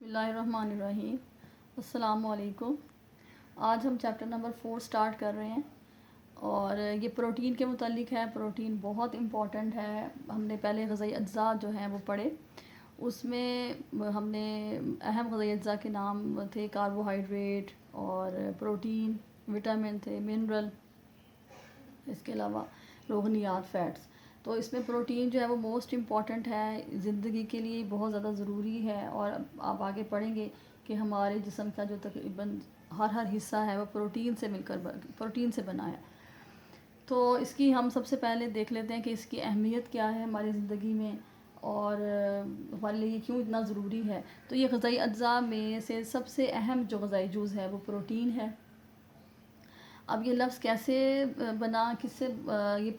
بسم اللہ الرحمن الرحیم. السلام علیکم. آج ہم چیپٹر نمبر 4 سٹارٹ کر رہے ہیں اور یہ پروٹین کے متعلق ہے. پروٹین بہت امپورٹنٹ ہے. ہم نے پہلے غذائی اجزاء جو ہیں وہ پڑھے. اس میں ہم نے اہم غذائی اجزاء کے نام تھے کاربوہائیڈریٹ اور پروٹین، وٹامن تھے، منرل، اس کے علاوہ روغنیات، فیٹس. تو اس میں پروٹین جو ہے وہ موسٹ امپورٹنٹ ہے، زندگی کے لیے بہت زیادہ ضروری ہے. اور آپ آگے پڑھیں گے کہ ہمارے جسم کا جو تقریباً ہر حصہ ہے وہ پروٹین سے بنا ہے. تو اس کی ہم سب سے پہلے دیکھ لیتے ہیں کہ اس کی اہمیت کیا ہے ہماری زندگی میں اور ہمارے لیے کیوں اتنا ضروری ہے. تو یہ غذائی اجزاء میں سے سب سے اہم جو غذائی جز ہے وہ پروٹین ہے. اب یہ لفظ کیسے بنا، کس سے؟ یہ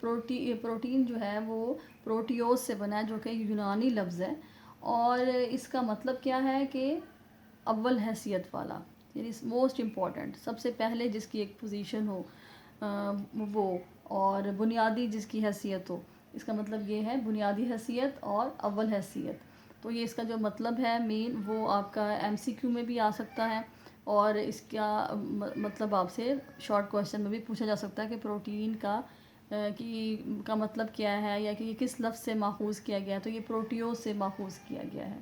پروٹین جو ہے وہ پروٹیوز سے بنا ہے، جو کہ یونانی لفظ ہے. اور اس کا مطلب کیا ہے کہ اول حیثیت والا، یعنی موسٹ امپورٹنٹ، سب سے پہلے جس کی ایک پوزیشن ہو وہ، اور بنیادی جس کی حیثیت ہو. اس کا مطلب یہ ہے بنیادی حیثیت اور اول حیثیت. تو یہ اس کا جو مطلب ہے مین، وہ آپ کا MCQ میں بھی آ سکتا ہے اور اس کا مطلب آپ سے شارٹ کویشچن میں بھی پوچھا جا سکتا ہے کہ پروٹین کا مطلب کیا ہے، یا کہ یہ کس لفظ سے ماخوذ کیا گیا ہے. تو یہ پروٹیوز سے ماخوذ کیا گیا ہے.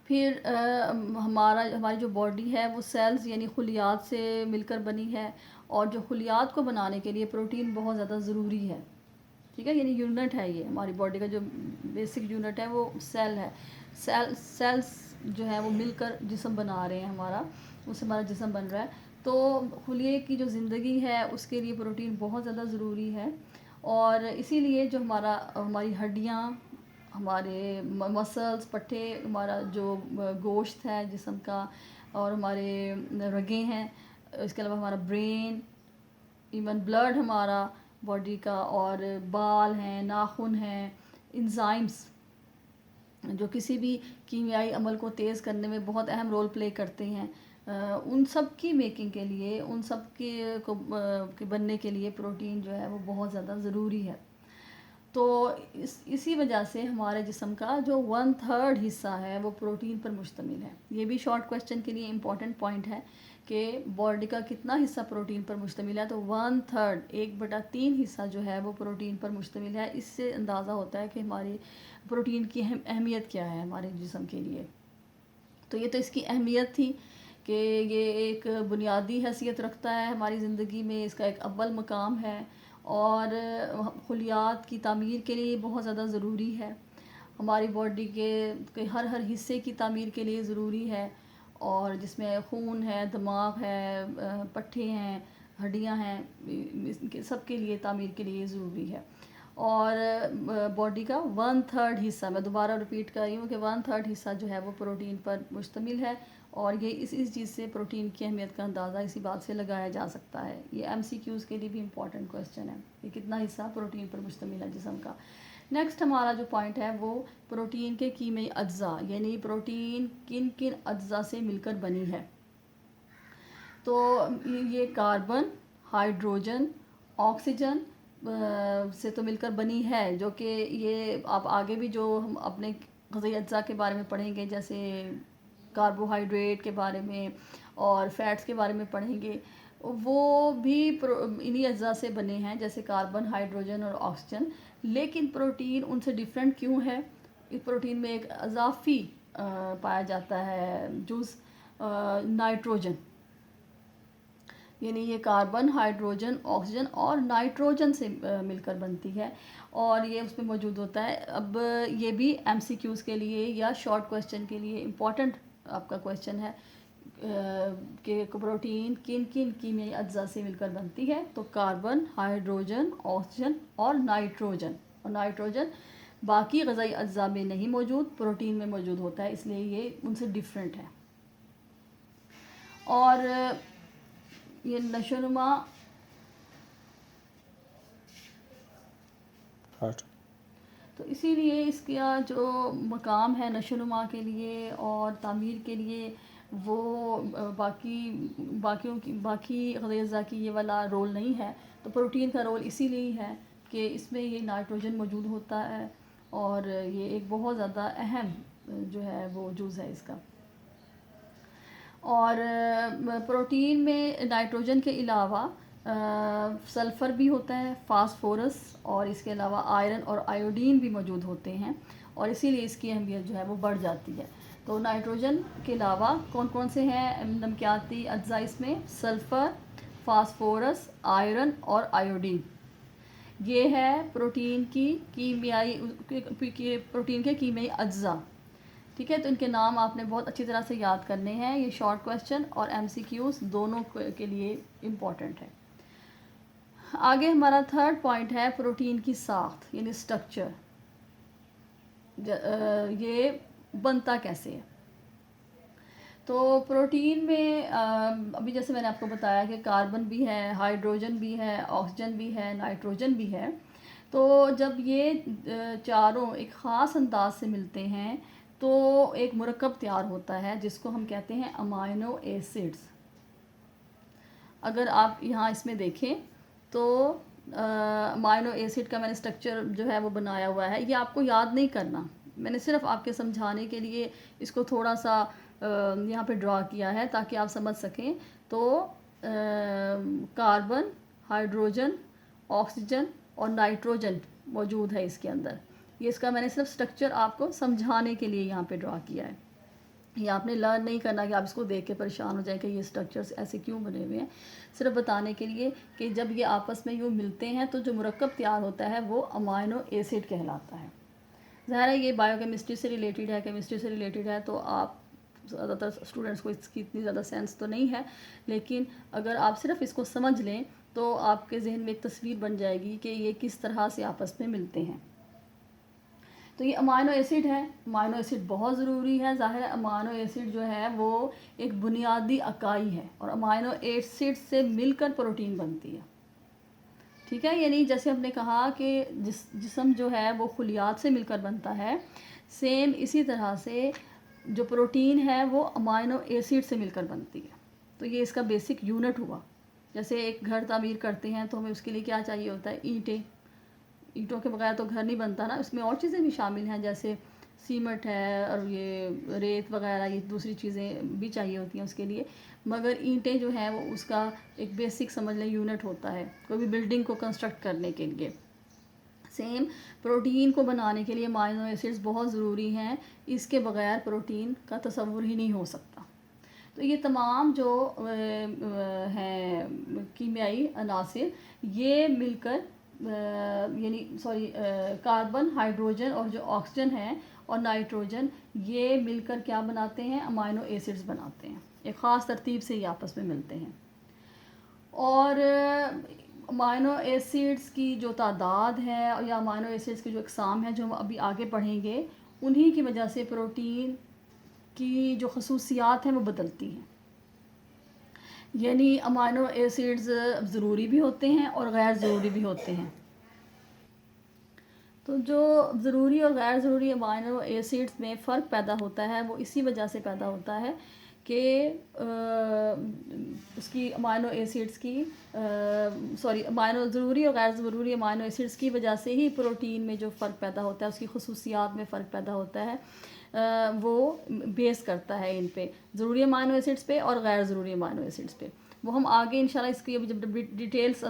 پھر ہماری جو باڈی ہے وہ سیلز یعنی خلیات سے مل کر بنی ہے، اور جو خلیات کو بنانے کے لیے پروٹین بہت زیادہ ضروری ہے. ٹھیک ہے، یعنی یونٹ ہے. یہ ہماری باڈی کا جو بیسک یونٹ ہے وہ سیل ہے. سیلز جو ہے وہ مل کر جسم بنا رہے ہیں ہمارا، اس سے ہمارا جسم بن رہا ہے. تو خلیے کی جو زندگی ہے اس کے لیے پروٹین بہت زیادہ ضروری ہے. اور اسی لیے جو ہماری ہڈیاں، ہمارے مسلز، پٹھے، ہمارا جو گوشت ہے جسم کا، اور ہمارے رگیں ہیں، اس کے علاوہ ہمارا برین، ایون بلڈ ہمارا باڈی کا، اور بال ہیں، ناخن ہیں، انزائمز جو کسی بھی کیمیائی عمل کو تیز کرنے میں بہت اہم رول پلے کرتے ہیں، ان سب کی میکنگ کے لیے، ان سب کے بننے کے لیے پروٹین جو ہے وہ بہت زیادہ ضروری ہے. تو اسی وجہ سے ہمارے جسم کا جو 1/3 حصہ ہے وہ پروٹین پر مشتمل ہے. یہ بھی شارٹ کویشچن کے لیے امپورٹنٹ پوائنٹ ہے کہ باڈی کا کتنا حصہ پروٹین پر مشتمل ہے. تو 1/3، 1/3 حصہ جو ہے وہ پروٹین پر مشتمل ہے. اس سے اندازہ ہوتا ہے کہ ہماری پروٹین کی اہمیت کیا ہے ہمارے جسم کے لیے. تو یہ تو اس کی اہمیت تھی کہ یہ ایک بنیادی حیثیت رکھتا ہے ہماری زندگی میں، اس کا ایک اول مقام ہے، اور خلیات کی تعمیر کے لیے بہت زیادہ ضروری ہے. ہماری باڈی کے ہر حصے کی تعمیر کے لیے ضروری ہے، اور جس میں خون ہے، دماغ ہے، پٹھے ہیں، ہڈیاں ہیں، سب کے لیے تعمیر کے لیے ضروری ہے. اور باڈی کا 1/3 حصہ، میں دوبارہ ریپیٹ کر رہی ہوں کہ 1/3 حصہ جو ہے وہ پروٹین پر مشتمل ہے. اور یہ اس چیز سے پروٹین کی اہمیت کا اندازہ اسی بات سے لگایا جا سکتا ہے. یہ MCQs کے لیے بھی امپورٹنٹ کویشچن ہے کہ کتنا حصہ پروٹین پر مشتمل ہے جسم کا. نیکسٹ ہمارا جو پوائنٹ ہے وہ پروٹین کے کیمیائی اجزاء، یعنی پروٹین کن کن اجزاء سے مل کر بنی ہے. تو یہ کاربن، ہائیڈروجن، آکسیجن سے تو مل کر بنی ہے، جو کہ یہ آپ آگے بھی جو ہم اپنے غذائی اجزاء کے بارے میں پڑھیں گے، جیسے کاربوہائیڈریٹ کے بارے میں اور فیٹس کے بارے میں پڑھیں گے، وہ بھی انہی اجزاء سے بنے ہیں، جیسے کاربن، ہائیڈروجن اور آکسیجن. لیکن پروٹین ان سے ڈیفرنٹ کیوں ہے؟ اس پروٹین میں ایک اضافی پایا جاتا ہے جز، نائٹروجن. یعنی یہ کاربن، ہائیڈروجن، آکسیجن اور نائٹروجن سے مل کر بنتی ہے، اور یہ اس میں موجود ہوتا ہے. اب یہ بھی MCQs کے لیے یا شارٹ کویشچن کے لیے امپورٹنٹ آپ کا کویشچن ہے کہ پروٹین کن کن کیمیائی اجزاء سے مل کر بنتی ہے. تو کاربن، ہائیڈروجن، آکسیجن اور نائٹروجن. اور نائٹروجن باقی غذائی اجزاء میں نہیں موجود، پروٹین میں موجود ہوتا ہے، اس لیے یہ ان سے ڈیفرنٹ ہے. اور یہ نشو و نما تو اسی لیے اس کا جو مقام ہے نشو و نما کے لیے اور تعمیر کے لیے، وہ باقی غذائی اجزاء کی یہ والا رول نہیں ہے. تو پروٹین کا رول اسی لیے ہے کہ اس میں یہ نائٹروجن موجود ہوتا ہے، اور یہ ایک بہت زیادہ اہم جو ہے وہ جز ہے اس کا. اور پروٹین میں نائٹروجن کے علاوہ سلفر بھی ہوتا ہے، فاسفورس، اور اس کے علاوہ آئرن اور آیوڈین بھی موجود ہوتے ہیں، اور اسی لیے اس کی اہمیت جو ہے وہ بڑھ جاتی ہے. تو نائٹروجن کے علاوہ کون کون سے ہیں نمکیاتی اجزاء اس میں؟ سلفر، فاسفورس، آئرن اور آیوڈین. یہ ہے پروٹین کی پروٹین کے کیمیائی اجزاء. ٹھیک ہے، تو ان کے نام آپ نے بہت اچھی طرح سے یاد کرنے ہیں. یہ شارٹ کویسچن اور ایم سی کیوز دونوں کے لیے امپورٹنٹ ہے. آگے ہمارا تھرڈ پوائنٹ ہے پروٹین کی ساخت یعنی اسٹرکچر. یہ بنتا کیسے ہے؟ تو پروٹین میں ابھی جیسے میں نے آپ کو بتایا کہ کاربن بھی ہے، ہائیڈروجن بھی ہے، آکسیجن بھی ہے، نائٹروجن بھی ہے. تو جب یہ چاروں ایک خاص انداز سے ملتے ہیں تو ایک مرکب تیار ہوتا ہے جس کو ہم کہتے ہیں امائنو ایسڈز. اگر آپ یہاں اس میں دیکھیں تو امائنو ایسڈ کا میں نے اسٹرکچر جو ہے وہ بنایا ہوا ہے. یہ آپ کو یاد نہیں کرنا، میں نے صرف آپ کے سمجھانے کے لیے اس کو تھوڑا سا یہاں پہ ڈرا کیا ہے تاکہ آپ سمجھ سکیں. تو کاربن، ہائیڈروجن، آکسیجن اور نائٹروجن موجود ہے اس کے اندر. یہ اس کا میں نے صرف اسٹرکچر آپ کو سمجھانے کے لیے یہاں پہ ڈرا کیا ہے. یہ آپ نے لرن نہیں کرنا کہ آپ اس کو دیکھ کے پریشان ہو جائیں کہ یہ اسٹرکچرز ایسے کیوں بنے ہوئے ہیں. صرف بتانے کے لیے کہ جب یہ آپس میں یوں ملتے ہیں تو جو مرکب تیار ہوتا ہے وہ امائنو ایسڈ کہلاتا ہے. ظاہر ہے یہ بایو کیمسٹری سے ریلیٹڈ ہے، کیمسٹری سے ریلیٹڈ ہے، تو آپ زیادہ تر اسٹوڈنٹس کو اس کی اتنی زیادہ سینس تو نہیں ہے، لیکن اگر آپ صرف اس کو سمجھ لیں تو آپ کے ذہن میں ایک تصویر بن جائے گی کہ یہ کس طرح سے آپس میں ملتے ہیں. تو یہ امائنو ایسڈ ہے. امائنو ایسڈ بہت ضروری ہے. ظاہر ہے امائنو ایسڈ جو ہے وہ ایک بنیادی اکائی ہے اور امائنو ایسڈ سے مل کر پروٹین بنتی ہے. ٹھیک ہے، یعنی جیسے ہم نے کہا کہ جسم جو ہے وہ خلیات سے مل کر بنتا ہے، سیم اسی طرح سے جو پروٹین ہے وہ امائنو ایسڈ سے مل کر بنتی ہے. تو یہ اس کا بیسک یونٹ ہوا. جیسے ایک گھر تعمیر کرتے ہیں تو ہمیں اس کے لیے کیا چاہیے ہوتا ہے؟ اینٹیں. اینٹوں کے بغیر تو گھر نہیں بنتا نا. اس میں اور چیزیں بھی شامل ہیں جیسے سیمنٹ ہے اور یہ ریت وغیرہ، یہ دوسری چیزیں بھی چاہیے ہوتی ہیں اس کے لیے. مگر اینٹیں جو ہیں وہ اس کا ایک بیسک سمجھ لیں یونٹ ہوتا ہے کوئی بھی بلڈنگ کو کنسٹرکٹ کرنے کے لیے. سیم پروٹین کو بنانے کے لیے امائنو ایسڈز بہت ضروری ہیں. اس کے بغیر پروٹین کا تصور ہی نہیں ہو سکتا. تو یہ تمام جو ہیں کیمیائی عناصر یہ مل کر کاربن، ہائیڈروجن اور جو آکسیجن ہے اور نائٹروجن، یہ مل کر کیا بناتے ہیں؟ امائنو ایسڈز بناتے ہیں. ایک خاص ترتیب سے یہ آپس میں ملتے ہیں. اور امائنو ایسڈز کی جو تعداد ہے یا امائنو ایسڈز کی جو اقسام ہیں جو ہم ابھی آگے پڑھیں گے، انہی کی وجہ سے پروٹین کی جو خصوصیات ہیں وہ بدلتی ہیں. یعنی امائنو ایسڈز ضروری بھی ہوتے ہیں اور غیر ضروری بھی ہوتے ہیں. تو جو ضروری اور غیر ضروری امائنو ایسڈز میں فرق پیدا ہوتا ہے وہ اسی وجہ سے پیدا ہوتا ہے کہ اس کی امائنو ایسڈز کی ضروری اور غیر ضروری امائنو ایسڈز کی وجہ سے ہی پروٹین میں جو فرق پیدا ہوتا ہے، اس کی خصوصیات میں فرق پیدا ہوتا ہے. وہ بیس کرتا ہے ان پہ، ضروری امائنو ایسڈز پہ اور غیر ضروری امائنو ایسڈز پہ. وہ ہم آگے انشاءاللہ اس کی جب ڈیٹیلز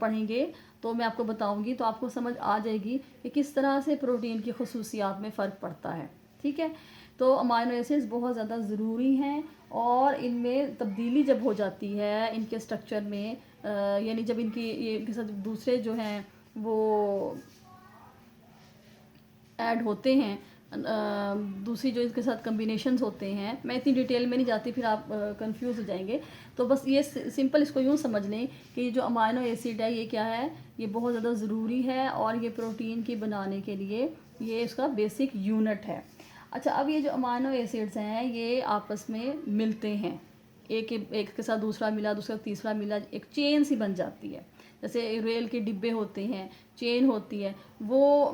پڑھیں گے تو میں آپ کو بتاؤں گی تو آپ کو سمجھ آ جائے گی کہ کس طرح سے پروٹین کی خصوصیات میں فرق پڑتا ہے. ٹھیک ہے، تو امائنو ایسڈز بہت زیادہ ضروری ہیں اور ان میں تبدیلی جب ہو جاتی ہے ان کے سٹرکچر میں، یعنی جب ان کے ساتھ دوسرے جو ہیں وہ ایڈ ہوتے ہیں، دوسری جو اس کے ساتھ کمبینیشنز ہوتے ہیں، میں اتنی ڈیٹیل میں نہیں جاتی پھر آپ کنفیوز ہو جائیں گے. تو بس یہ سمپل اس کو یوں سمجھ لیں کہ یہ جو امائنو ایسڈ ہے یہ کیا ہے؟ یہ بہت زیادہ ضروری ہے اور یہ پروٹین کی بنانے کے لیے یہ اس کا بیسک یونٹ ہے. اچھا، اب یہ جو امائنو ایسڈز ہیں یہ آپس میں ملتے ہیں، ایک کے ساتھ دوسرا ملا، دوسرا تیسرا ملا، ایک چین سی بن جاتی ہے. جیسے ریل کے ڈبے ہوتے ہیں، چین ہوتی ہے، وہ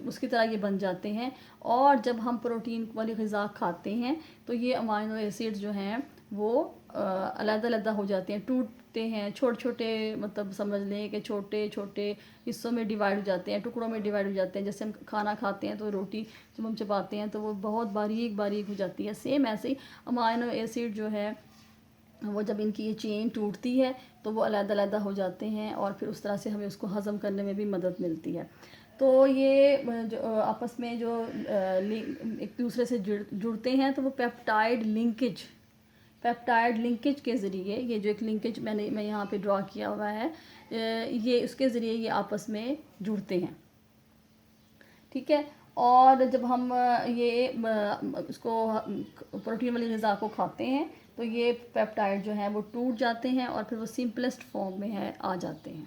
اس کی طرح یہ بن جاتے ہیں. اور جب ہم پروٹین والی غذا کھاتے ہیں تو یہ امائنو ایسڈ جو ہیں وہ علیحدہ علیحدہ ہو جاتے ہیں، ٹوٹتے ہیں، چھوٹے چھوٹے مطلب سمجھ لیں کہ چھوٹے چھوٹے حصوں میں ڈیوائڈ ہو جاتے ہیں، ٹکڑوں میں ڈیوائڈ ہو جاتے ہیں. جیسے ہم کھانا کھاتے ہیں تو روٹی جب ہم چباتے ہیں تو وہ بہت باریک باریک ہو جاتی ہے. سیم ایسے ہی امائنو ایسڈ جو ہے وہ جب ان کی یہ چین ٹوٹتی ہے تو وہ علیحدہ علیحدہ ہو جاتے ہیں، اور پھر اس طرح سے ہمیں اس کو ہضم کرنے میں بھی مدد ملتی ہے. تو یہ جو آپس میں جو ایک دوسرے سے جڑتے ہیں تو وہ پیپٹائڈ لنکیج کے ذریعے، یہ جو ایک لنکیج میں یہاں پہ ڈرا کیا ہوا ہے، یہ اس کے ذریعے یہ آپس میں جڑتے ہیں. ٹھیک ہے. اور جب ہم یہ اس کو پروٹین والی غذا کو کھاتے ہیں تو یہ پیپٹائڈ جو ہیں وہ ٹوٹ جاتے ہیں اور پھر وہ سمپلسٹ فارم میں آ جاتے ہیں.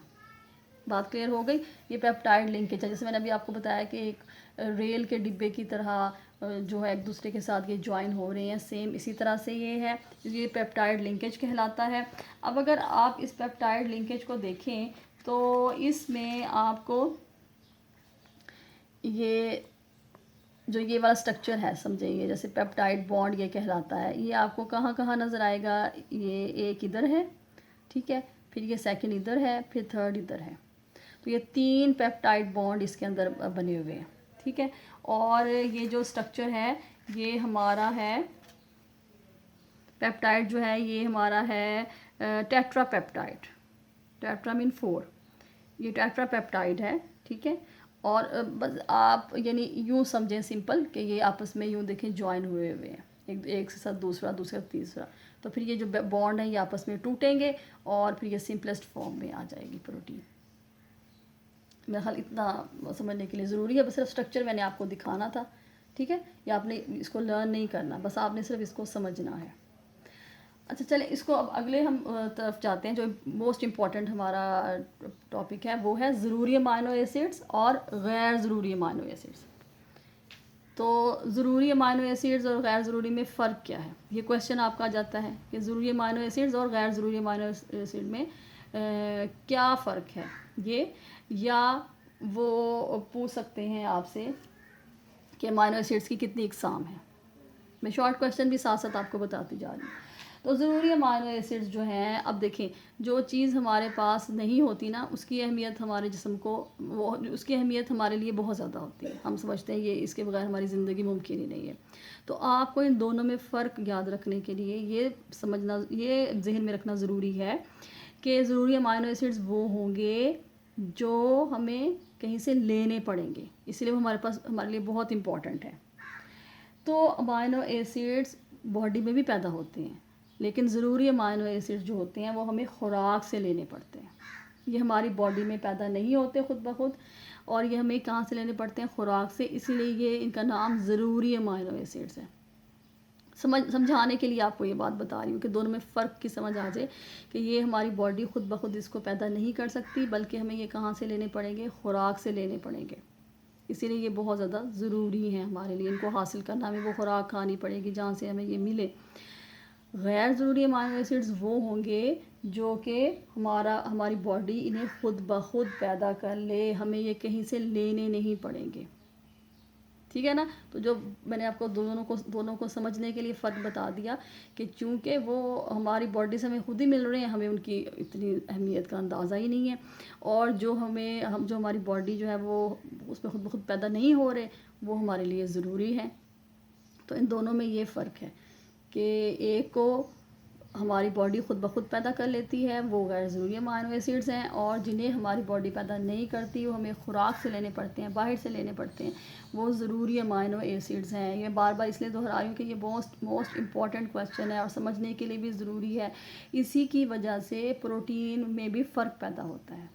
بات کلیئر ہو گئی. یہ پیپٹائڈ لنکیج ہے، جیسے میں نے ابھی آپ کو بتایا کہ ایک ریل کے ڈبے کی طرح جو ہے ایک دوسرے کے ساتھ یہ جوائن ہو رہے ہیں، سیم اسی طرح سے یہ ہے، یہ پیپٹائڈ لنکیج کہلاتا ہے. اب اگر آپ اس پیپٹائڈ لنکیج کو دیکھیں تو اس میں آپ کو یہ جو یہ والا سٹرکچر ہے سمجھیں، یہ جیسے پیپٹائڈ بانڈ یہ کہلاتا ہے، یہ آپ کو کہاں کہاں نظر آئے گا. یہ ایک ادھر ہے، ٹھیک ہے، پھر یہ سیکنڈ ادھر ہے، پھر تھرڈ ادھر ہے. تو یہ 3 پیپٹائڈ بانڈ اس کے اندر بنے ہوئے ہیں. ٹھیک ہے. اور یہ جو سٹرکچر ہے یہ ہمارا ہے پیپٹائڈ جو ہے یہ ہمارا ہے ٹیٹرا پیپٹائڈ. ٹیٹرا مین 4، یہ ٹیٹرا پیپٹائڈ ہے. ٹھیک ہے. اور بس آپ یعنی یوں سمجھیں سمپل کہ یہ آپس میں یوں دیکھیں جوائن ہوئے ہیں، ایک سے ساتھ دوسرا تیسرا. تو پھر یہ جو بانڈ ہیں یہ آپس میں ٹوٹیں گے اور پھر یہ سمپلسٹ فارم میں آ جائے گی پروٹین. میرا خیال اتنا سمجھنے کے لیے ضروری ہے، بس صرف سٹرکچر میں نے آپ کو دکھانا تھا. ٹھیک ہے. یا آپ نے اس کو لرن نہیں کرنا، بس آپ نے صرف اس کو سمجھنا ہے. اچھا چلیں اس کو اب اگلے ہم طرف جاتے ہیں. جو موسٹ امپورٹنٹ ہمارا ٹاپک ہے وہ ہے ضروری امائنو ایسڈس اور غیر ضروری امائنو ایسڈس. تو ضروری امائنو ایسڈز اور غیر ضروری میں فرق کیا ہے؟ یہ کویشچن آپ کا جاتا ہے کہ ضروری امائنو ایسڈز اور غیر ضروری امائنو ایسڈ میں کیا فرق ہے. یہ یا وہ پوچھ سکتے ہیں آپ سے کہ امائنو ایسڈس کی کتنی اقسام ہیں. میں شارٹ کویشچن بھی ساتھ ساتھ آپ کو بتاتی جا رہی ہوں. تو ضروری امائنو ایسڈز جو ہیں، اب دیکھیں جو چیز ہمارے پاس نہیں ہوتی نا اس کی اہمیت ہمارے جسم کو اس کی اہمیت ہمارے لیے بہت زیادہ ہوتی ہے. ہم سمجھتے ہیں یہ اس کے بغیر ہماری زندگی ممکن ہی نہیں ہے. تو آپ کو ان دونوں میں فرق یاد رکھنے کے لیے یہ سمجھنا، یہ ذہن میں رکھنا ضروری ہے کہ ضروری امائنو ایسڈز وہ ہوں گے جو ہمیں کہیں سے لینے پڑیں گے، اس لیے وہ ہمارے لیے بہت امپورٹنٹ ہے. تو امائنو ایسڈز باڈی میں بھی پیدا ہوتے ہیں، لیکن ضروری امائنو ایسڈ جو ہوتے ہیں وہ ہمیں خوراک سے لینے پڑتے ہیں. یہ ہماری باڈی میں پیدا نہیں ہوتے خود بخود، اور یہ ہمیں کہاں سے لینے پڑتے ہیں؟ خوراک سے. اسی لیے یہ ان کا نام ضروری امائنو ایسڈز ہے. سمجھانے کے لیے آپ کو یہ بات بتا رہی ہوں کہ دونوں میں فرق کی سمجھ آ جائے کہ یہ ہماری باڈی خود بخود اس کو پیدا نہیں کر سکتی، بلکہ ہمیں یہ کہاں سے لینے پڑیں گے؟ خوراک سے لینے پڑیں گے. اسی لیے یہ بہت زیادہ ضروری ہیں ہمارے لیے، ان کو حاصل کرنا، ہمیں وہ خوراک کھانی پڑے گی جہاں سے ہمیں یہ ملے. غیر ضروری امائنو ایسڈز وہ ہوں گے جو کہ ہماری باڈی انہیں خود بخود پیدا کر لے، ہمیں یہ کہیں سے لینے نہیں پڑیں گے. ٹھیک ہے نا. تو جو میں نے آپ کو دونوں کو سمجھنے کے لیے فرق بتا دیا کہ چونکہ وہ ہماری باڈی سے ہمیں خود ہی مل رہے ہیں، ہمیں ان کی اتنی اہمیت کا اندازہ ہی نہیں ہے. اور جو ہماری باڈی جو ہے وہ اس میں خود بخود پیدا نہیں ہو رہے، وہ ہمارے لیے ضروری ہے. تو ان دونوں میں یہ فرق ہے کہ ایک کو ہماری باڈی خود بخود پیدا کر لیتی ہے، وہ غیر ضروری امائنو ایسڈز ہیں، اور جنہیں ہماری باڈی پیدا نہیں کرتی، وہ ہمیں خوراک سے لینے پڑتے ہیں، باہر سے لینے پڑتے ہیں، وہ ضروری امائنو ایسڈز ہیں. یہ بار بار اس لیے دہرا رہی ہوں کہ یہ موسٹ امپورٹنٹ کویشچن ہے اور سمجھنے کے لیے بھی ضروری ہے. اسی کی وجہ سے پروٹین میں بھی فرق پیدا ہوتا ہے،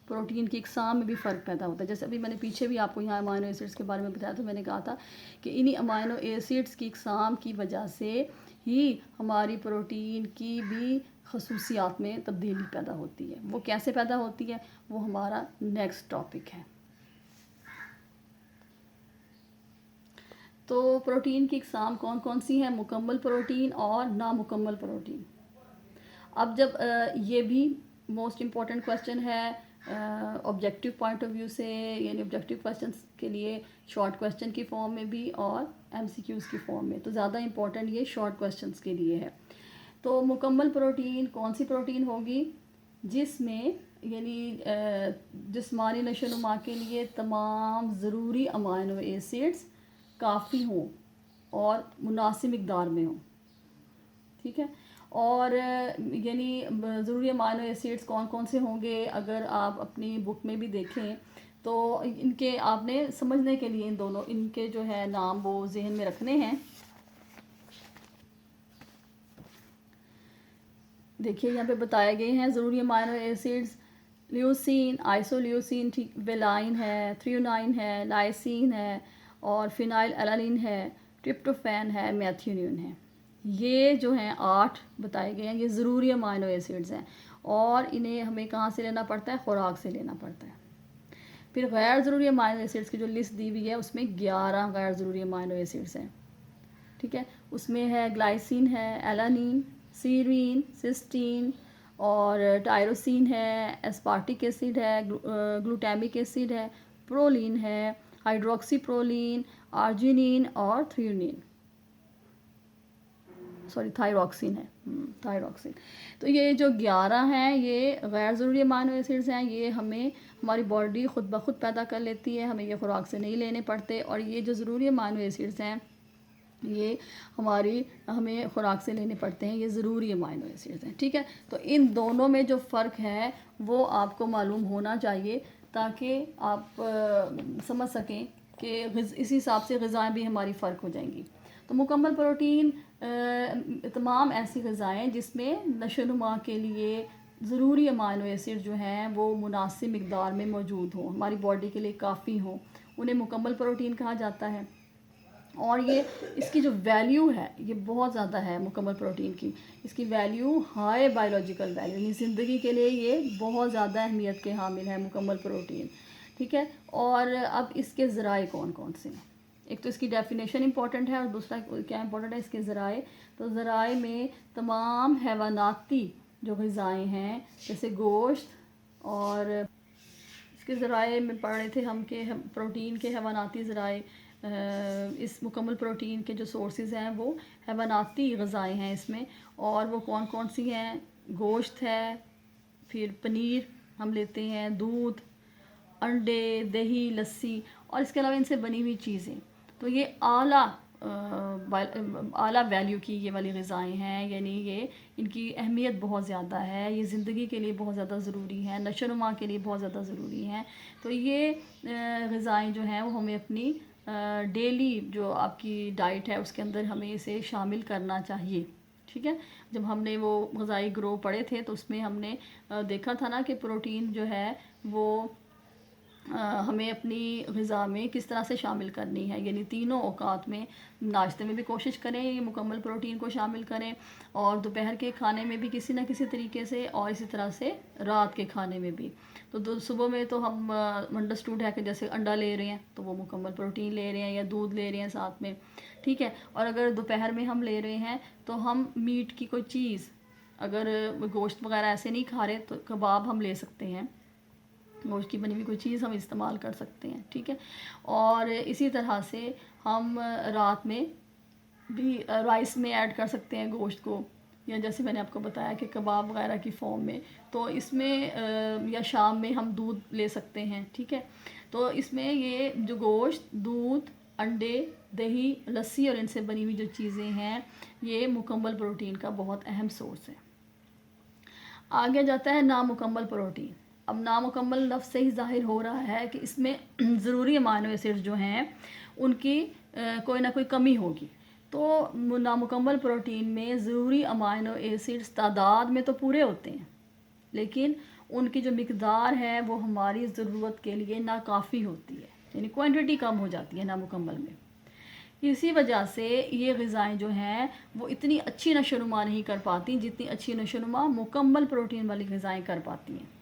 پروٹین کی اقسام میں بھی فرق پیدا ہوتا ہے. جیسے ابھی میں نے پیچھے بھی آپ کو یہاں امائنو ایسڈز کے بارے میں بتایا تو میں نے کہا تھا کہ انہی امائنو ایسڈز کی اقسام کی وجہ سے ہی ہماری پروٹین کی بھی خصوصیات میں تبدیلی پیدا ہوتی ہے. وہ کیسے پیدا ہوتی ہے وہ ہمارا نیکسٹ ٹاپک ہے. تو پروٹین کی اقسام کون کون سی ہیں؟ مکمل پروٹین اور نامکمل پروٹین. اب جب یہ بھی موسٹ امپورٹنٹ کویشچن ہے آبجیکٹیو پوائنٹ آف ویو سے، یعنی آبجیکٹیو کویشچنس کے لیے شارٹ کویشچن کی فارم میں بھی اور ایم سی کیوز کی فارم میں. تو زیادہ امپورٹنٹ یہ شارٹ کویشچنس کے لیے ہے. تو مکمل پروٹین کون سی پروٹین ہوگی؟ جس میں یعنی جسمانی نشو و نما کے لیے تمام ضروری امینو ایسڈز کافی ہوں اور مناسب مقدار میں ہوں، ٹھیک ہے۔ اور یعنی ضروری امینو ایسڈز کون کون سے ہوں گے، اگر آپ اپنی بک میں بھی دیکھیں تو ان کے آپ نے سمجھنے کے لیے ان کے جو ہے نام وہ ذہن میں رکھنے ہیں۔ دیکھیے یہاں پہ بتائے گئے ہیں ضروری امینو ایسڈز: لیوسین، آئسولیوسین، ویلائن ہے، تھریونائن ہے، لائسین ہے، اور فینائل الانین ہے، ٹرپٹوفین ہے، میتھیونین ہے۔ یہ جو ہیں 8 بتائے گئے ہیں، یہ ضروری امینو ایسڈز ہیں، اور انہیں ہمیں کہاں سے لینا پڑتا ہے؟ خوراک سے لینا پڑتا ہے۔ پھر غیر ضروری امینو ایسڈز کی جو لسٹ دی ہوئی ہے اس میں 11 غیر ضروری امینو ایسڈز ہیں، ٹھیک ہے۔ اس میں ہے گلائسین ہے، ایلانین، سیرین، سسٹین، اور ٹائروسین ہے، ایسپارٹک ایسڈ ہے، گلوٹامک ایسڈ ہے، پرولین ہے، ہائیڈروکسی پرولین، آرجینین، اور تھائروکسین ہے، تھائروکسین۔ تو یہ جو 11 ہیں یہ غیر ضروری امینو ایسڈز ہیں، یہ ہماری باڈی خود بخود پیدا کر لیتی ہے، ہمیں یہ خوراک سے نہیں لینے پڑتے، اور یہ جو ضروری امینو ایسڈز ہیں یہ ہمیں خوراک سے لینے پڑتے ہیں، یہ ضروری امینو ایسڈز ہیں، ٹھیک ہے۔ تو ان دونوں میں جو فرق ہے وہ آپ کو معلوم ہونا چاہیے تاکہ آپ سمجھ سکیں کہ اسی حساب سے غذائیں بھی ہماری فرق ہو جائیں گی۔ تو مکمل پروٹین تمام ایسی غذائیں جس میں نشو و نما کے لیے ضروری امینو ایسڈ جو ہیں وہ مناسب مقدار میں موجود ہوں، ہماری باڈی کے لیے کافی ہوں، انہیں مکمل پروٹین کہا جاتا ہے۔ اور اس کی جو ویلیو ہے یہ بہت زیادہ ہے مکمل پروٹین کی، اس کی ویلیو ہائی بایولوجیکل ویلیو، یعنی زندگی کے لیے یہ بہت زیادہ اہمیت کے حامل ہے مکمل پروٹین، ٹھیک ہے۔ اور اب اس کے ذرائع کون کون سے ہیں؟ ایک تو اس کی ڈیفینیشن امپورٹنٹ ہے، اور دوسرا کیا امپورٹنٹ ہے؟ اس کے ذرائع۔ تو ذرائع میں تمام حیواناتی جو غذائیں ہیں جیسے گوشت، اور اس کے ذرائع میں پڑھ رہے تھے ہم کہ پروٹین کے حیواناتی ذرائع، اس مکمل پروٹین کے جو سورسز ہیں وہ حیواناتی غذائیں ہیں اس میں، اور وہ کون کون سی ہیں؟ گوشت ہے، پھر پنیر ہم لیتے ہیں، دودھ، انڈے، دہی، لسی، اور اس کے علاوہ ان سے بنی ہوئی چیزیں۔ تو یہ اعلیٰ ویلیو کی یہ والی غذائیں ہیں، یعنی یہ ان کی اہمیت بہت زیادہ ہے، یہ زندگی کے لیے بہت زیادہ ضروری ہیں، نشو و نما کے لیے بہت زیادہ ضروری ہیں۔ تو یہ غذائیں جو ہیں وہ ہمیں اپنی ڈیلی جو آپ کی ڈائٹ ہے اس کے اندر ہمیں اسے شامل کرنا چاہیے، ٹھیک ہے۔ جب ہم نے وہ غذائی گروہ پڑھے تھے تو اس میں ہم نے دیکھا تھا نا کہ پروٹین جو ہے وہ ہمیں اپنی غذا میں کس طرح سے شامل کرنی ہے، یعنی تینوں اوقات میں، ناشتے میں بھی کوشش کریں یہ مکمل پروٹین کو شامل کریں، اور دوپہر کے کھانے میں بھی کسی نہ کسی طریقے سے، اور اسی طرح سے رات کے کھانے میں بھی۔ تو صبح میں تو ہم انڈرسٹوڈ ہے کہ جیسے انڈا لے رہے ہیں تو وہ مکمل پروٹین لے رہے ہیں، یا دودھ لے رہے ہیں ساتھ میں، ٹھیک ہے۔ اور اگر دوپہر میں ہم لے رہے ہیں تو ہم میٹ کی کوئی چیز، اگر گوشت وغیرہ ایسے نہیں کھا رہے تو کباب ہم لے سکتے ہیں، گوشت کی بنی ہوئی کوئی چیز ہم استعمال کر سکتے ہیں، ٹھیک ہے۔ اور اسی طرح سے ہم رات میں بھی رائس میں ایڈ کر سکتے ہیں گوشت کو، یا جیسے میں نے آپ کو بتایا کہ کباب وغیرہ کی فارم میں، تو اس میں یا شام میں ہم دودھ لے سکتے ہیں، ٹھیک ہے۔ تو اس میں یہ جو گوشت، دودھ، انڈے، دہی، لسی اور ان سے بنی ہوئی جو چیزیں ہیں یہ مکمل پروٹین کا بہت اہم سورس ہے۔ آگے جاتا ہے نامکمل پروٹین۔ اب نامکمل لفظ سے ہی ظاہر ہو رہا ہے کہ اس میں ضروری امینو ایسڈ جو ہیں ان کی کوئی نہ کوئی کمی ہوگی۔ تو نامکمل پروٹین میں ضروری امینو ایسڈز تعداد میں تو پورے ہوتے ہیں، لیکن ان کی جو مقدار ہے وہ ہماری ضرورت کے لیے ناکافی ہوتی ہے، یعنی کوانٹٹی کم ہو جاتی ہے نامکمل میں۔ اسی وجہ سے یہ غذائیں جو ہیں وہ اتنی اچھی نشو و نما نہیں کر پاتی جتنی اچھی نشو و نما مکمل پروٹین والی غذائیں کر پاتی ہیں،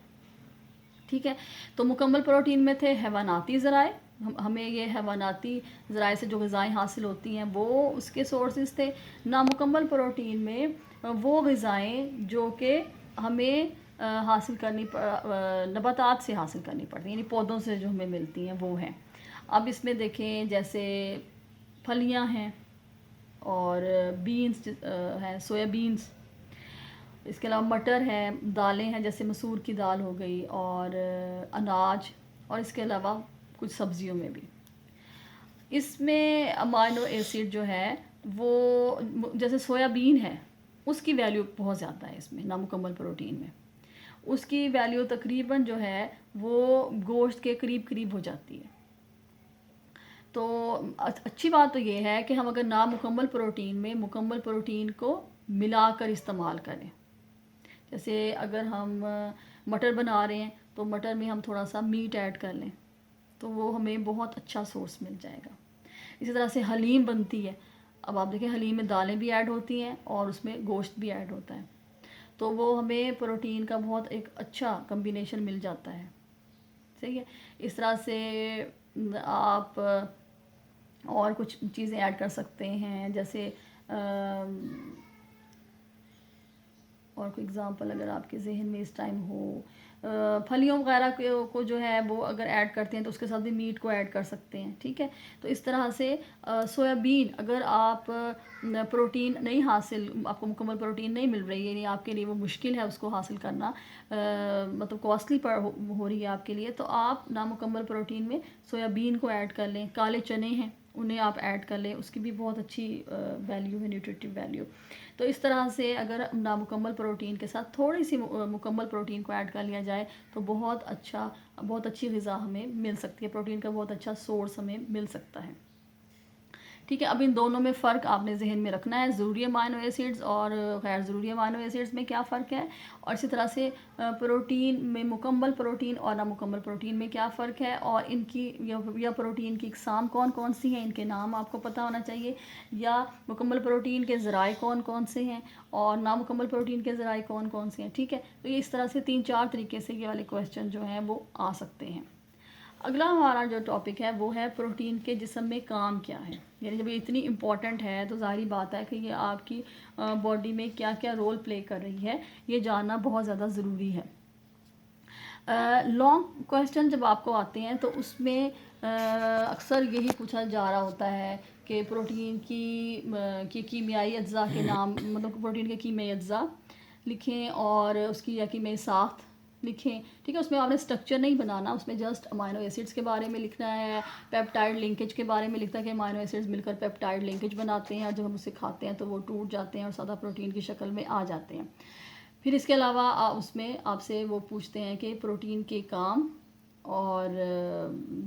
ٹھیک ہے۔ تو مکمل پروٹین میں تھے حیواناتی ذرائع، ہمیں یہ حیواناتی ذرائع سے جو غذائیں حاصل ہوتی ہیں وہ اس کے سورسز تھے۔ نامکمل پروٹین میں وہ غذائیں جو کہ ہمیں حاصل کرنی نباتات سے حاصل کرنی پڑتی ہیں، یعنی پودوں سے جو ہمیں ملتی ہیں وہ ہیں۔ اب اس میں دیکھیں جیسے پھلیاں ہیں، اور بینز ہیں، سویا بینز، اس کے علاوہ مٹر ہے، دالیں ہیں جیسے مسور کی دال ہو گئی، اور اناج، اور اس کے علاوہ کچھ سبزیوں میں بھی اس میں امائنو ایسڈ جو ہے وہ جیسے سویا بین ہے اس کی ویلیو بہت زیادہ ہے اس میں نامکمل پروٹین میں، اس کی ویلیو تقریباً جو ہے وہ گوشت کے قریب ہو جاتی ہے۔ تو اچھی بات تو یہ ہے کہ ہم اگر نامکمل پروٹین میں مکمل پروٹین کو ملا کر استعمال کریں، جیسے اگر ہم مٹر بنا رہے ہیں تو مٹر میں ہم تھوڑا سا میٹ ایڈ کر لیں تو وہ ہمیں بہت اچھا سورس مل جائے گا۔ اسی طرح سے حلیم بنتی ہے، اب آپ دیکھیں حلیم میں دالیں بھی ایڈ ہوتی ہیں اور اس میں گوشت بھی ایڈ ہوتا ہے، تو وہ ہمیں پروٹین کا بہت ایک اچھا کمبینیشن مل جاتا ہے، صحیح ہے۔ اس طرح سے آپ اور کچھ چیزیں ایڈ کر سکتے ہیں، جیسے اور کوئی اگزامپل اگر آپ کے ذہن میں اس ٹائم ہو، پھلیوں وغیرہ کو جو ہے وہ اگر ایڈ کرتے ہیں تو اس کے ساتھ بھی میٹ کو ایڈ کر سکتے ہیں، ٹھیک ہے۔ تو اس طرح سے سویا بین اگر آپ پروٹین نہیں حاصل، آپ کو مکمل پروٹین نہیں مل رہی ہے، یعنی آپ کے لیے وہ مشکل ہے اس کو حاصل کرنا، مطلب کاسٹلی ہو رہی ہے آپ کے لیے، تو آپ نامکمل پروٹین میں سویا بین کو ایڈ کر لیں، کالے چنے ہیں انہیں آپ ایڈ کر لیں، اس کی بھی بہت اچھی ویلیو ہے، نیوٹریٹیو ویلیو۔ تو اس طرح سے اگر نامکمل پروٹین کے ساتھ تھوڑی سی مکمل پروٹین کو ایڈ کر لیا جائے تو بہت اچھی غذا ہمیں مل سکتی ہے، پروٹین کا بہت اچھا سورس ہمیں مل سکتا ہے، ٹھیک ہے۔ اب ان دونوں میں فرق آپ نے ذہن میں رکھنا ہے، ضروری امائنو ایسڈز اور غیر ضروری امائنو ایسڈز میں کیا فرق ہے، اور اسی طرح سے پروٹین میں مکمل پروٹین اور نامکمل پروٹین میں کیا فرق ہے، اور ان کی یا پروٹین کی اقسام کون کون سی ہیں، ان کے نام آپ کو پتہ ہونا چاہیے، یا مکمل پروٹین کے ذرائع کون کون سے ہیں اور نامکمل پروٹین کے ذرائع کون کون سے ہیں، ٹھیک ہے۔ تو یہ اس طرح سے 3-4 طریقے سے یہ والے کویسچن جو ہیں وہ آ سکتے ہیں۔ اگلا ہمارا جو ٹاپک ہے وہ ہے پروٹین کے جسم میں کام کیا ہے، یعنی جب یہ اتنی امپورٹنٹ ہے تو ظاہری بات ہے کہ یہ آپ کی باڈی میں کیا کیا رول پلے کر رہی ہے، یہ جاننا بہت زیادہ ضروری ہے۔ لانگ کویسچن جب آپ کو آتے ہیں تو اس میں اکثر یہی پوچھا جا رہا ہوتا ہے کہ پروٹین کی کیمیائی اجزاء کے نام، مطلب پروٹین کے کیمیائی اجزاء لکھیں اور اس کی یا کیمیائی ساخت لکھیں، ٹھیک ہے۔ اس میں آپ نے اسٹرکچر نہیں بنانا، اس میں جسٹ امائنو ایسڈز کے بارے میں لکھنا ہے، پیپٹائڈ لنکیج کے بارے میں لکھتا ہے کہ امائنو ایسڈز مل کر پیپٹائڈ لنکیج بناتے ہیں، اور جب ہم اسے کھاتے ہیں تو وہ ٹوٹ جاتے ہیں اور سادہ پروٹین کی شکل میں آ جاتے ہیں۔ پھر اس کے علاوہ اس میں آپ سے وہ پوچھتے ہیں کہ پروٹین کے کام اور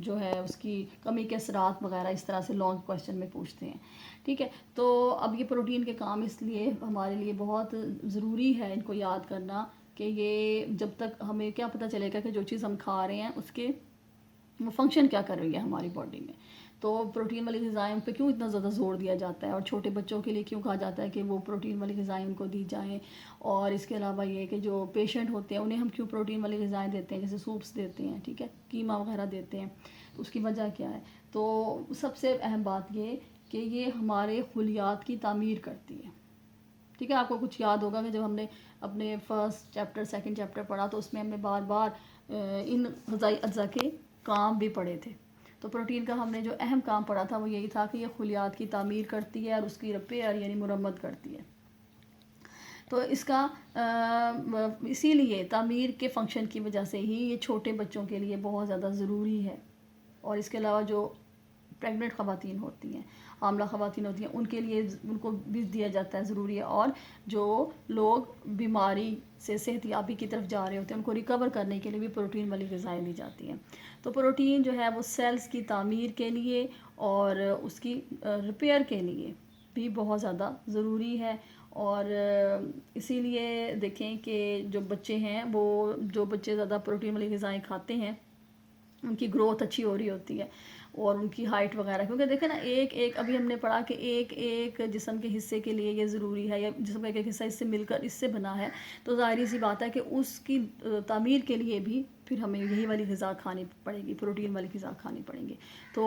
جو ہے اس کی کمی کے اثرات وغیرہ، اس طرح سے لانگ کویسچن میں پوچھتے ہیں، ٹھیک ہے۔ تو اب یہ پروٹین کے کام اس لیے ہمارے لیے بہت ضروری ہے ان کو یاد کرنا کہ یہ جب تک ہمیں کیا پتہ چلے گا کہ جو چیز ہم کھا رہے ہیں اس کے وہ فنکشن کیا کر رہی ہے ہماری باڈی میں، تو پروٹین والی غذائیں پہ کیوں اتنا زیادہ زور دیا جاتا ہے، اور چھوٹے بچوں کے لیے کیوں کہا جاتا ہے کہ وہ پروٹین والی غذائیں ان کو دی جائیں، اور اس کے علاوہ یہ کہ جو پیشنٹ ہوتے ہیں انہیں ہم کیوں پروٹین والی غذائیں دیتے ہیں، جیسے سوپس دیتے ہیں، ٹھیک ہے، قیمہ وغیرہ دیتے ہیں، تو اس کی وجہ کیا ہے۔ تو سب سے اہم بات یہ کہ یہ ہمارے خلیات کی تعمیر کرتی ہے، ٹھیک ہے۔ آپ کو کچھ یاد ہوگا کہ جب ہم نے اپنے فرسٹ چیپٹر سیکنڈ چیپٹر پڑھا تو اس میں ہم نے بار بار ان غذائی اجزاء کے کام بھی پڑھے تھے۔ تو پروٹین کا ہم نے جو اہم کام پڑھا تھا وہ یہی تھا کہ یہ خلیات کی تعمیر کرتی ہے اور اس کی ریپیئر یعنی مرمت کرتی ہے۔ تو اس کا اسی لیے تعمیر کے فنکشن کی وجہ سے ہی یہ چھوٹے بچوں کے لیے بہت زیادہ ضروری ہے، اور اس کے علاوہ جو پریگننٹ خواتین ہوتی ہیں، حاملہ خواتین ہوتی ہیں، ان کے لیے ان کو بھی دیا جاتا ہے، ضروری ہے، اور جو لوگ بیماری سے صحت یابی کی طرف جا رہے ہوتے ہیں ان کو ریکور کرنے کے لیے بھی پروٹین والی غذائیں دی جاتی ہیں۔ تو پروٹین جو ہے وہ سیلز کی تعمیر کے لیے اور اس کی ریپیئر کے لیے بھی بہت زیادہ ضروری ہے، اور اسی لیے دیکھیں کہ جو بچے ہیں وہ جو بچے زیادہ پروٹین والی غذائیں کھاتے ہیں ان کی گروتھ اچھی ہو رہی ہوتی ہے، اور ان کی ہائٹ وغیرہ، کیونکہ دیکھیں نا ایک ابھی ہم نے پڑھا کہ ایک جسم کے حصے کے لیے یہ ضروری ہے، یا جسم کا ایک حصہ اس سے مل کر اس سے بنا ہے، تو ظاہری سی بات ہے کہ اس کی تعمیر کے لیے بھی پھر ہمیں یہی والی غذا کھانی پڑے گی، پروٹین والی غذا کھانی پڑیں گی۔ تو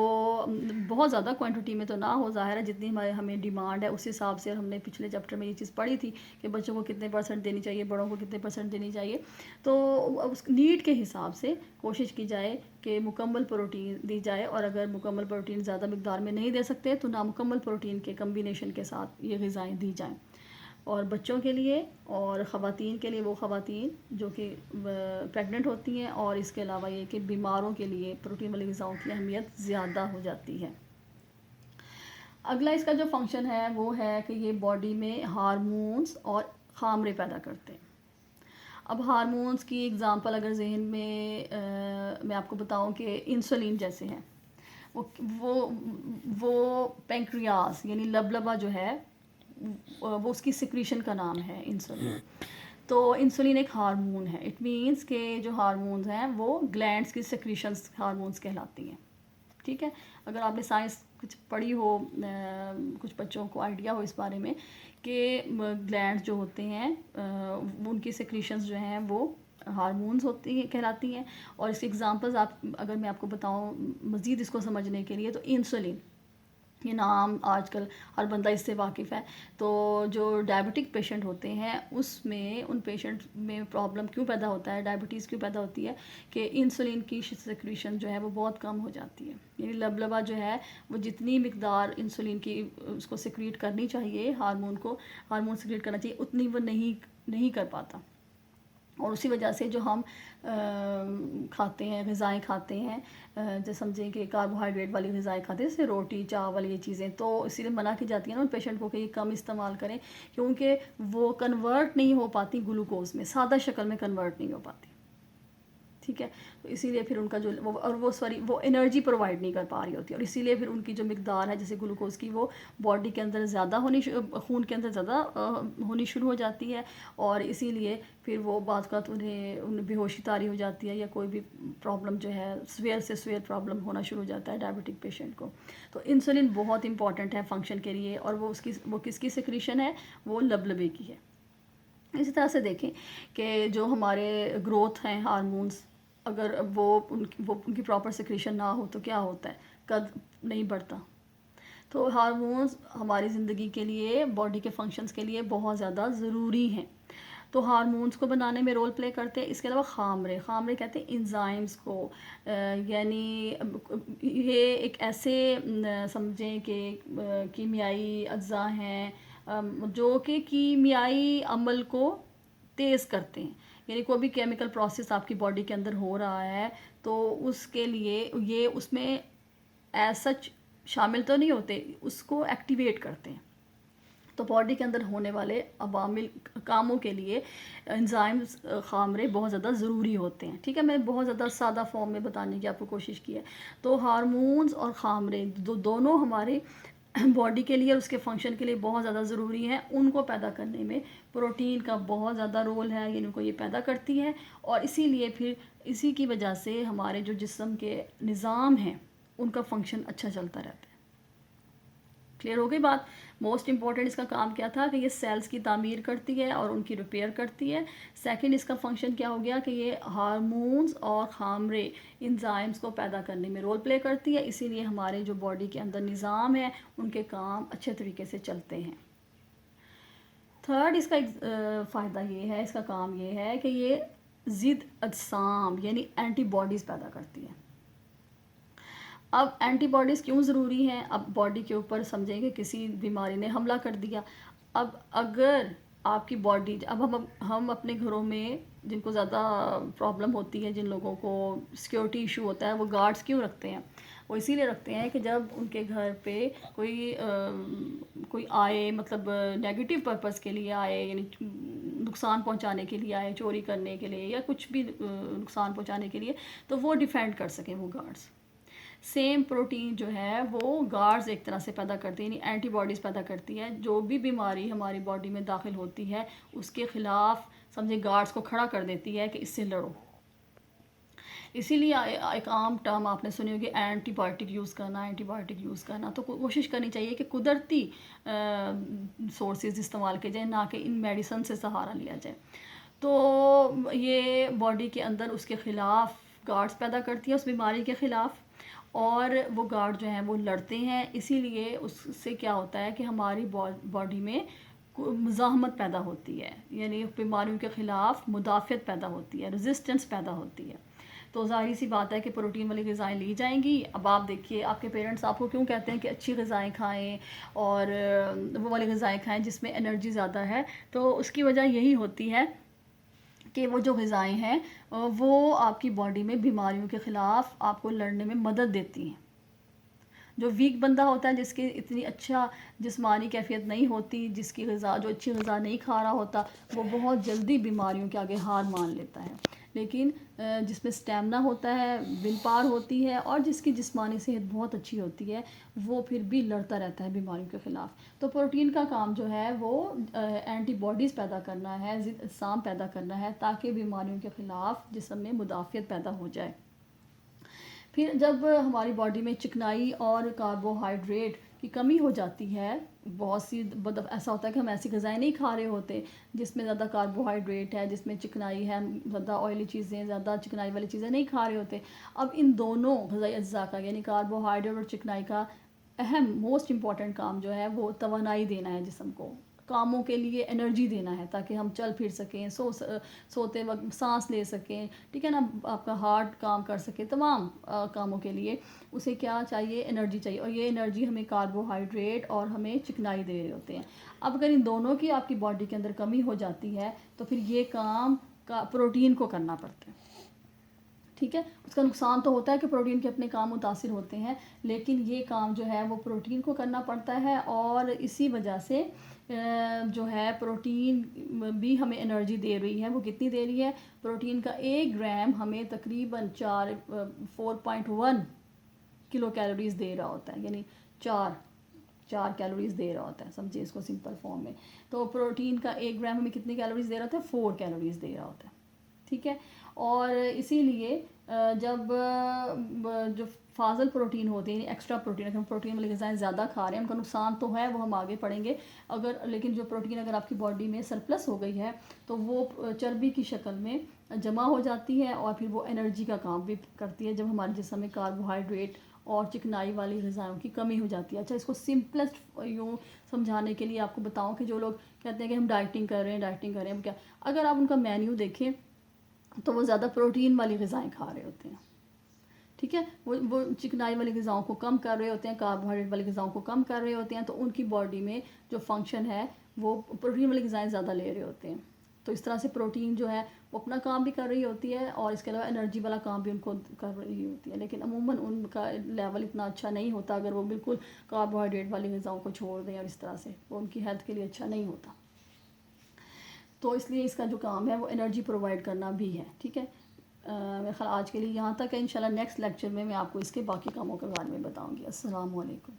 بہت زیادہ کوانٹٹی میں تو نہ ہو، ظاہر ہے جتنی ہمیں ڈیمانڈ ہے اس حساب سے، ہم نے پچھلے چیپٹر میں یہ چیز پڑھی تھی کہ بچوں کو کتنے % دینی چاہیے، بڑوں کو کتنے % دینی چاہیے، تو اس نیڈ کے حساب سے کوشش کی جائے کہ مکمل پروٹین دی جائے، اور اگر مکمل پروٹین زیادہ مقدار میں نہیں دے سکتے تو نامکمل پروٹین کے کمبینیشن کے ساتھ یہ غذائیں دی جائیں۔ اور بچوں کے لیے اور خواتین کے لیے وہ خواتین جو کہ پریگننٹ ہوتی ہیں، اور اس کے علاوہ یہ کہ بیماروں کے لیے پروٹین والی غذاؤں کی اہمیت زیادہ ہو جاتی ہے۔ اگلا اس کا جو فنکشن ہے وہ ہے کہ یہ باڈی میں ہارمونز اور خامرے پیدا کرتے ہیں۔ اب ہارمونز کی اگزامپل اگر ذہن میں آپ کو بتاؤں کہ انسولین جیسے ہیں، وہ پینکریاس یعنی لبلبا جو ہے وہ اس کی سیکریشن کا نام ہے انسولین۔ تو انسولین ایک ہارمون ہے، اٹ مینس کہ جو ہارمونز ہیں وہ گلینڈز کی سیکریشنز ہارمونز کہلاتی ہیں، ٹھیک ہے۔ اگر آپ نے سائنس کچھ پڑھی ہو، کچھ بچوں کو آئیڈیا ہو اس بارے میں کہ گلینڈز جو ہوتے ہیں ان کی سیکریشنز جو ہیں وہ ہارمونز کہلاتی ہیں۔ اور اس کی ایگزامپلز اگر میں آپ کو بتاؤں مزید اس کو سمجھنے کے لیے، تو انسولین یہ نام آج کل ہر بندہ اس سے واقف ہے۔ تو جو ڈائبٹک پیشنٹ ہوتے ہیں اس میں ان پیشنٹ میں پرابلم کیوں پیدا ہوتا ہے، ڈائبٹیز کیوں پیدا ہوتی ہے کہ انسولین کی سیکریشن جو ہے وہ بہت کم ہو جاتی ہے، یعنی لبلبا جو ہے وہ جتنی مقدار انسولین کی اس کو سیکریٹ کرنی چاہیے، ہارمون سیکریٹ کرنا چاہیے، اتنی وہ نہیں کر پاتا۔ اور اسی وجہ سے جو ہم کھاتے ہیں، غذائیں کھاتے ہیں، جیسے سمجھیں کہ کاربوہائیڈریٹ والی غذائیں کھاتے ہیں جیسے روٹی چاول یہ چیزیں، تو اسی لیے منع کی جاتی ہے نا ان پیشنٹ کو کہ یہ کم استعمال کریں، کیونکہ وہ کنورٹ نہیں ہو پاتی گلوکوز میں، سادہ شکل میں کنورٹ نہیں ہو پاتی، ٹھیک ہے۔ تو اسی لیے پھر ان کا جو وہ انرجی پرووائڈ نہیں کر پا رہی ہوتی، اور اسی لیے پھر ان کی جو مقدار ہے جیسے گلوکوز کی وہ باڈی کے اندر زیادہ خون کے اندر زیادہ ہونی شروع ہو جاتی ہے، اور اسی لیے پھر وہ بعض اوقات انہیں بے ہوشی طاری ہو جاتی ہے، یا کوئی بھی پرابلم جو ہے سویئر پرابلم ہونا شروع ہو جاتا ہے ڈائبٹک پیشنٹ کو۔ تو انسولین بہت امپورٹنٹ ہے فنکشن کے لیے، اور وہ کس کی سیکریشن ہے، وہ لبلبے کی ہے۔ اسی طرح سے دیکھیں کہ جو ہمارے گروتھ ہیں ہارمونز، اگر وہ ان کی پراپر سیکریشن نہ ہو تو کیا ہوتا ہے، قد نہیں بڑھتا۔ تو ہارمونز ہماری زندگی کے لیے، باڈی کے فنکشنز کے لیے بہت زیادہ ضروری ہیں۔ تو ہارمونز کو بنانے میں رول پلے کرتے ہیں۔ اس کے علاوہ خامرے کہتے ہیں انزائمز کو، یعنی یہ ایک ایسے سمجھیں کہ کیمیائی اجزاء ہیں جو کہ کیمیائی عمل کو تیز کرتے ہیں، یعنی کوئی بھی کیمیکل پروسیس آپ کی باڈی کے اندر ہو رہا ہے تو اس کے لیے یہ اس میں ایز سچ شامل تو نہیں ہوتے، اس کو ایکٹیویٹ کرتے ہیں۔ تو باڈی کے اندر ہونے والے عوامل کاموں کے لیے انزائمز خامرے بہت زیادہ ضروری ہوتے ہیں، ٹھیک ہے۔ میں بہت زیادہ سادہ فارم میں بتانے کی آپ کو کوشش کی ہے۔ تو ہارمونز اور خامرے دونوں ہمارے باڈی کے لیے اور اس کے فنکشن کے لیے بہت زیادہ ضروری ہیں۔ ان کو پیدا کرنے میں پروٹین کا بہت زیادہ رول ہے، یعنی ان کو یہ پیدا کرتی ہے، اور اسی لیے پھر اسی کی وجہ سے ہمارے جو جسم کے نظام ہیں ان کا فنکشن اچھا چلتا رہتا ہے۔ کلیئر ہو گئی بات؟ موسٹ امپورٹنٹ اس کا کام کیا تھا کہ یہ سیلز کی تعمیر کرتی ہے اور ان کی ریپیئر کرتی ہے۔ سیکنڈ اس کا فنکشن کیا ہو گیا کہ یہ ہارمونز اور خامرے انزائمز کو پیدا کرنے میں رول پلے کرتی ہے، اسی لیے ہمارے جو باڈی کے اندر نظام ہے ان کے کام اچھے طریقے سے چلتے ہیں۔ تھرڈ اس کا فائدہ یہ ہے، اس کا کام یہ ہے کہ یہ ضد اجسام یعنی اینٹی باڈیز پیدا کرتی ہے۔ اب اینٹی باڈیز کیوں ضروری ہیں؟ اب باڈی کے اوپر سمجھیں کہ کسی بیماری نے حملہ کر دیا، اب اگر آپ کی باڈی، اب ہم اپنے گھروں میں جن کو زیادہ پرابلم ہوتی ہے، جن لوگوں کو سیکیورٹی ایشو ہوتا ہے، وہ گارڈز کیوں رکھتے ہیں؟ وہ اسی لیے رکھتے ہیں کہ جب ان کے گھر پہ کوئی آئے، مطلب نیگیٹو پرپس کے لیے آئے، یعنی نقصان پہنچانے کے لیے آئے، چوری کرنے کے لیے یا کچھ بھی نقصان پہنچانے کے لیے، تو وہ ڈیفینڈ کر سکیں وہ گارڈز۔ سیم پروٹین جو ہے وہ گارڈز ایک طرح سے پیدا کرتی ہے، یعنی اینٹی باڈیز پیدا کرتی ہے۔ جو بھی بیماری ہماری باڈی میں داخل ہوتی ہے اس کے خلاف سمجھے گارڈز کو کھڑا کر دیتی ہے کہ اس سے لڑو۔ اسی لیے ایک عام ٹرم آپ نے سنی ہوگی اینٹی بائیوٹک یوز کرنا، تو کوشش کرنی چاہیے کہ قدرتی سورسز استعمال کیے جائیں، نہ کہ ان میڈیسن سے سہارا لیا جائے۔ تو یہ باڈی کے اندر اس کے خلاف گارڈز پیدا کرتی ہے، اس بیماری کے خلاف، اور وہ گارڈ جو ہیں وہ لڑتے ہیں۔ اسی لیے اس سے کیا ہوتا ہے کہ ہماری باڈی میں مزاحمت پیدا ہوتی ہے، یعنی بیماریوں کے خلاف مدافعت پیدا ہوتی ہے، ریزسٹنس پیدا ہوتی ہے۔ تو ظاہری سی بات ہے کہ پروٹین والی غذائیں لی جائیں گی. اب آپ دیکھیے آپ کے پیرنٹس آپ کو کیوں کہتے ہیں کہ اچھی غذائیں کھائیں اور وہ والی غذائیں کھائیں جس میں انرجی زیادہ ہے. تو اس کی وجہ یہی ہوتی ہے کہ وہ جو غذائیں ہیں وہ آپ کی باڈی میں بیماریوں کے خلاف آپ کو لڑنے میں مدد دیتی ہیں. جو ویک بندہ ہوتا ہے، جس کی اتنی اچھا جسمانی کیفیت نہیں ہوتی، جس کی غذا جو اچھی غذا نہیں کھا رہا ہوتا، وہ بہت جلدی بیماریوں کے آگے ہار مان لیتا ہے. لیکن جس میں سٹیمنا ہوتا ہے، ول پاور ہوتی ہے اور جس کی جسمانی صحت بہت اچھی ہوتی ہے، وہ پھر بھی لڑتا رہتا ہے بیماریوں کے خلاف. تو پروٹین کا کام جو ہے وہ اینٹی باڈیز پیدا کرنا ہے، ضد اجسام پیدا کرنا ہے، تاکہ بیماریوں کے خلاف جسم میں مدافعت پیدا ہو جائے. پھر جب ہماری باڈی میں چکنائی اور کاربوہائیڈریٹ کی کمی ہو جاتی ہے، بہت سی ایسا ہوتا ہے کہ ہم ایسی غذائیں نہیں کھا رہے ہوتے جس میں زیادہ کاربوہائیڈریٹ ہے، جس میں چکنائی ہے، زیادہ آئلی چیزیں، زیادہ چکنائی والی چیزیں نہیں کھا رہے ہوتے. اب ان دونوں غذائی اجزاء کا یعنی کاربوہائیڈریٹ اور چکنائی کا اہم موسٹ امپورٹنٹ کام جو ہے وہ توانائی دینا ہے جسم کو، کاموں کے لیے انرجی دینا ہے تاکہ ہم چل پھر سکیں، سوتے وقت سانس لے سکیں، ٹھیک ہے نا، آپ کا ہارٹ کام کر سکے، تمام کاموں کے لیے اسے کیا چاہیے؟ انرجی چاہیے. اور یہ انرجی ہمیں کاربوہائیڈریٹ اور ہمیں چکنائی دے رہے ہوتے ہیں. اب اگر ان دونوں کی آپ کی باڈی کے اندر کمی ہو جاتی ہے تو پھر یہ کام پروٹین کو کرنا پڑتا ہے. ٹھیک ہے، اس کا نقصان تو ہوتا ہے کہ پروٹین کے اپنے کام متاثر ہوتے ہیں، لیکن یہ کام جو ہے وہ پروٹین کو کرنا پڑتا ہے. اور اسی وجہ سے جو ہے پروٹین بھی ہمیں انرجی دے رہی ہے. وہ کتنی دے رہی ہے؟ پروٹین کا 1 گرام ہمیں تقریباً 4.1 کلو کیلوریز دے رہا ہوتا ہے، یعنی 4 کیلوریز دے رہا ہوتا ہے. سمجھے اس کو سمپل فارم میں. تو پروٹین کا 1 گرام ہمیں کتنی کیلوریز دے رہا ہوتا ہے؟ 4 کیلوریز دے رہا ہوتا ہے. ٹھیک ہے، اور اسی لیے جب جو فاضل پروٹین ہوتے ہیں، ایکسٹرا پروٹین، اگر ہم پروٹین والی غذائیں زیادہ کھا رہے ہیں، ان کا نقصان تو ہے، وہ ہم آگے پڑھیں گے. لیکن جو پروٹین اگر آپ کی باڈی میں سرپلس ہو گئی ہے تو وہ چربی کی شکل میں جمع ہو جاتی ہے اور پھر وہ انرجی کا کام بھی کرتی ہے جب ہمارے جسم میں کاربوہائیڈریٹ اور چکنائی والی غذائوں کی کمی ہو جاتی ہے. اچھا، اس کو سمپلسٹ یوں سمجھانے کے لیے آپ کو بتاؤں کہ جو لوگ کہتے ہیں کہ ہم ڈائٹنگ کر رہے ہیں کیا، اگر آپ ان کا مینیو دیکھیں تو وہ زیادہ پروٹین والی غذائیں کھا رہے ہوتے ہیں. ٹھیک ہے، وہ چکنائی والی غذاؤں کو کم کر رہے ہوتے ہیں، کاربوہائیڈریٹ والی غذاؤں کو کم کر رہے ہوتے ہیں. تو ان کی باڈی میں جو فنکشن ہے وہ پروٹین والی غذائیں زیادہ لے رہے ہوتے ہیں. تو اس طرح سے پروٹین جو ہے وہ اپنا کام بھی کر رہی ہوتی ہے اور اس کے علاوہ انرجی والا کام بھی ان کو کر رہی ہوتی ہے. لیکن عموماً ان کا لیول اتنا اچھا نہیں ہوتا اگر وہ بالکل کاربوہائیڈریٹ والی غذاؤں کو چھوڑ دیں، اور اس طرح سے وہ ان کی ہیلتھ کے لیے اچھا نہیں ہوتا. تو اس لیے اس کا جو کام ہے وہ انرجی پرووائڈ کرنا بھی ہے. ٹھیک ہے، میرے خیال آج کے لیے یہاں تک ہے. انشاءاللہ نیکسٹ لیکچر میں آپ کو اس کے باقی کاموں کے بارے میں بتاؤں گی. السلام علیکم.